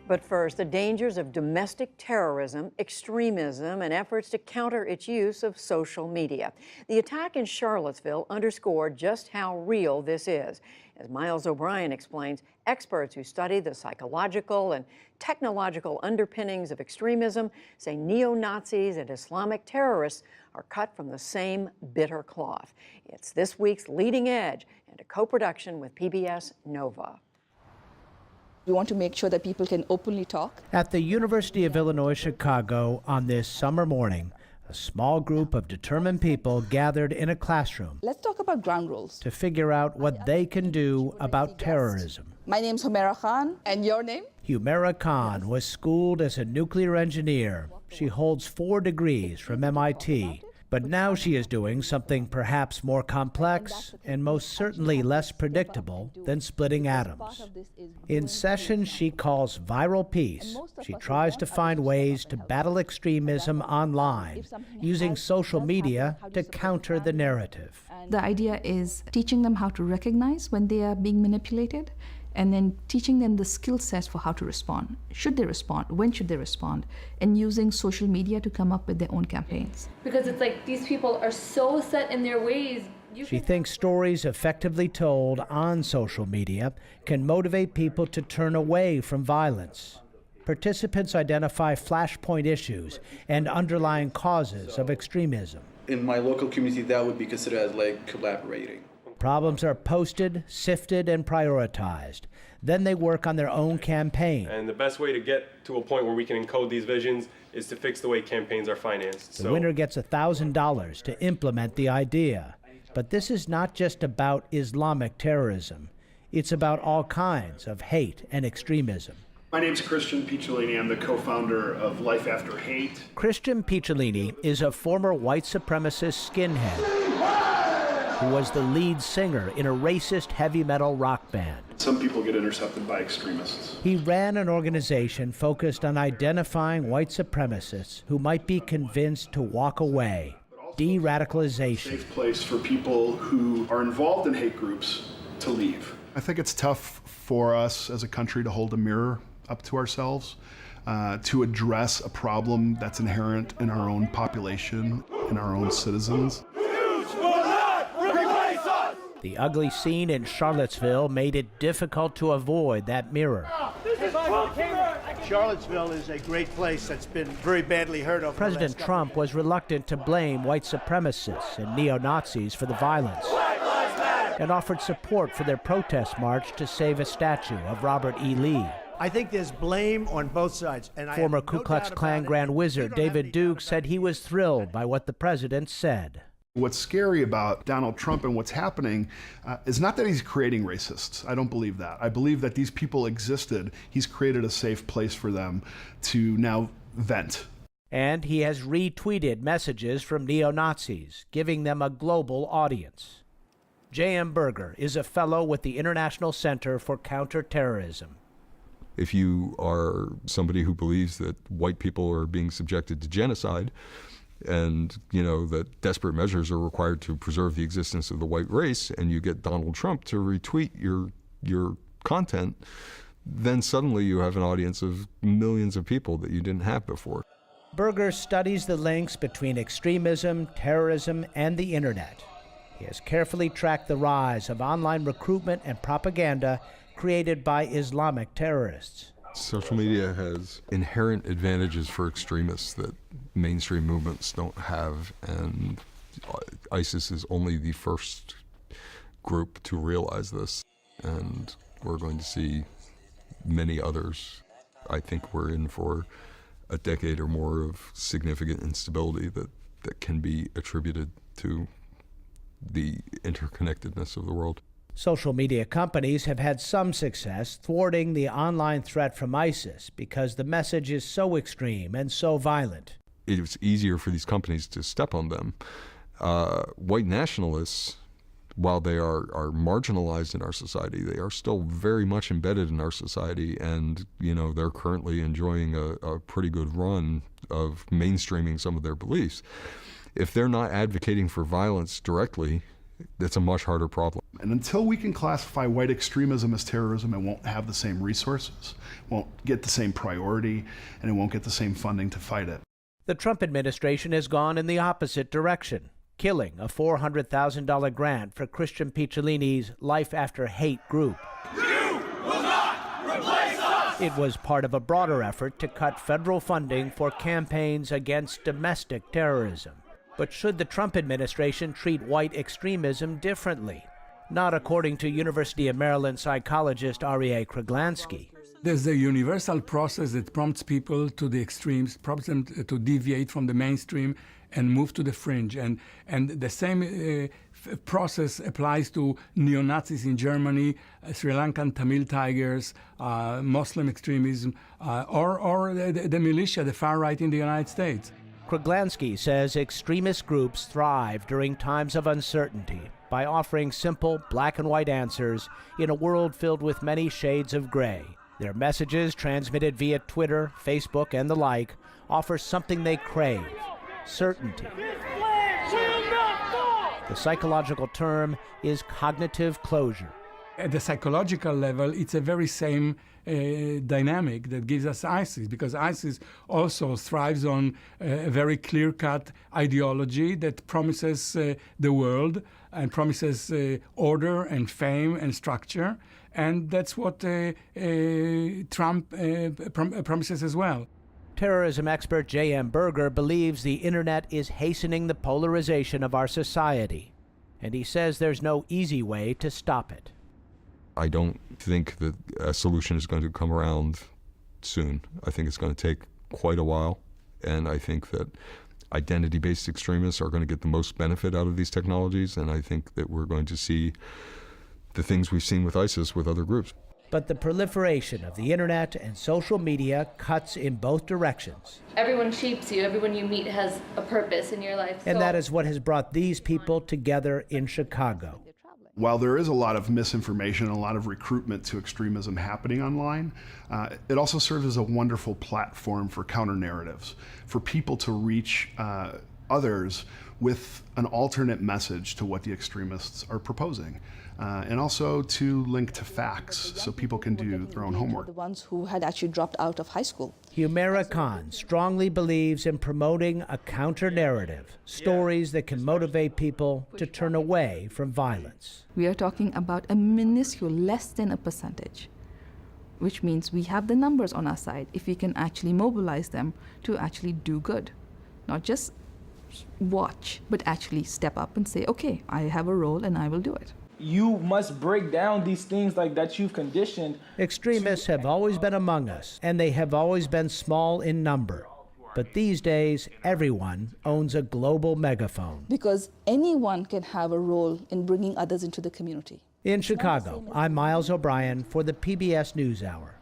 But first, the dangers of domestic terrorism, extremism, and efforts to counter its use of social media. The attack in Charlottesville underscored just how real this is. As Miles O'Brien explains, experts who study the psychological and technological underpinnings of extremism say neo-Nazis and Islamic terrorists are cut from the same bitter cloth. It's this week's Leading Edge and a co-production with PBS Nova. We want to make sure that people can openly talk. At the University of Illinois Chicago on this summer morning, a small group of determined people gathered in a classroom. Let's talk about ground rules. To figure out what they can do about terrorism. My name's Humaira Khan, and your name? Humaira Khan was schooled as a nuclear engineer. She holds 4 degrees from MIT. But now she is doing something perhaps more complex and most certainly less predictable than splitting atoms. In sessions she calls Viral Peace, she tries to find ways to battle extremism online, using social media to counter the narrative. The idea is teaching them how to recognize when they are being manipulated, and then teaching them the skill sets for how to respond. Should they respond? When should they respond? And using social media to come up with their own campaigns. Because it's like these people are so set in their ways. She thinks stories effectively told on social media can motivate people to turn away from violence. Participants identify flashpoint issues and underlying causes of extremism. In my local community, that would be considered as like collaborating. Problems are posted, sifted, and prioritized. Then they work on their own campaign. And the best way to get to a point where we can encode these visions is to fix the way campaigns are financed. The winner gets $1,000 to implement the idea. But this is not just about Islamic terrorism. It's about all kinds of hate and extremism. My name's Christian Picciolini. I'm the co-founder of Life After Hate. Christian Picciolini is a former white supremacist skinhead who was the lead singer in a racist heavy metal rock band. Some people get intercepted by extremists. He ran an organization focused on identifying white supremacists who might be convinced to walk away. De-radicalization. A safe place for people who are involved in hate groups to leave. I think it's tough for us as a country to hold a mirror up to ourselves, to address a problem that's inherent in our own population, in our own citizens. The ugly scene in Charlottesville made it difficult to avoid that mirror. Charlottesville is a great place that's been very badly hurt over. President Trump was reluctant to blame white supremacists and neo-Nazis for the violence and offered support for their protest march to save a statue of Robert E. Lee. I think there's blame on both sides. And former Ku Klux Klan Grand Wizard David Duke said he was thrilled by what the president said. What's scary about Donald Trump and what's happening is not that he's creating racists. I don't believe that. I believe that these people existed. He's created a safe place for them to now vent. And he has retweeted messages from neo-Nazis, giving them a global audience. J.M. Berger is a fellow with the International Center for Counterterrorism. If you are somebody who believes that white people are being subjected to genocide, and that desperate measures are required to preserve the existence of the white race, and you get Donald Trump to retweet your content, then suddenly you have an audience of millions of people that you didn't have before. Berger studies the links between extremism, terrorism, and the internet. He has carefully tracked the rise of online recruitment and propaganda created by Islamic terrorists. Social media has inherent advantages for extremists that mainstream movements don't have, and ISIS is only the first group to realize this, and we're going to see many others. I think we're in for a decade or more of significant instability that can be attributed to the interconnectedness of the world. Social media companies have had some success thwarting the online threat from ISIS because the message is so extreme and so violent. It's easier for these companies to step on them. White nationalists, while they are marginalized in our society, they are still very much embedded in our society, and they're currently enjoying a pretty good run of mainstreaming some of their beliefs. If they're not advocating for violence directly, It's a much harder problem. And until we can classify white extremism as terrorism, it won't have the same resources, won't get the same priority, and it won't get the same funding to fight it. The Trump administration has gone in the opposite direction, killing a $400,000 grant for Christian Picciolini's Life After Hate group. You will not replace us! It was part of a broader effort to cut federal funding for campaigns against domestic terrorism. But should the Trump administration treat white extremism differently? Not according to University of Maryland psychologist R.E.A. Kruglansky. There's a universal process that prompts people to the extremes, prompts them to deviate from the mainstream and move to the fringe. And the same process applies to neo-Nazis in Germany, Sri Lankan Tamil Tigers, Muslim extremism, or the militia, the far right in the United States. Kruglansky says extremist groups thrive during times of uncertainty by offering simple black and white answers in a world filled with many shades of gray. Their messages, transmitted via Twitter, Facebook, and the like, offer something they crave: certainty. The psychological term is cognitive closure. At the psychological level, it's a very same dynamic that gives us ISIS, because ISIS also thrives on a very clear-cut ideology that promises the world and promises order and fame and structure, and that's what Trump promises as well. Terrorism expert J.M. Berger believes the internet is hastening the polarization of our society, and he says there's no easy way to stop it. I don't think that a solution is going to come around soon. I think it's going to take quite a while, and I think that identity-based extremists are going to get the most benefit out of these technologies, and I think that we're going to see the things we've seen with ISIS with other groups. But the proliferation of the internet and social media cuts in both directions. Everyone shapes you. Everyone you meet has a purpose in your life. And that is what has brought these people together in Chicago. While there is a lot of misinformation, a lot of recruitment to extremism happening online, it also serves as a wonderful platform for counter-narratives, for people to reach others with an alternate message to what the extremists are proposing, and also to link to facts so people can do their own homework. The ones who had actually dropped out of high school. Humaira Khan strongly believes in promoting a counter-narrative, stories that can motivate people to turn away from violence. We are talking about a minuscule, less than a percentage, which means we have the numbers on our side if we can actually mobilize them to actually do good. Not just watch, but actually step up and say, okay, I have a role and I will do it. You must break down these things like that you've conditioned. Extremists have always been among us, and they have always been small in number. But these days, everyone owns a global megaphone. Because anyone can have a role in bringing others into the community. In Chicago, I'm Miles O'Brien for the PBS NewsHour.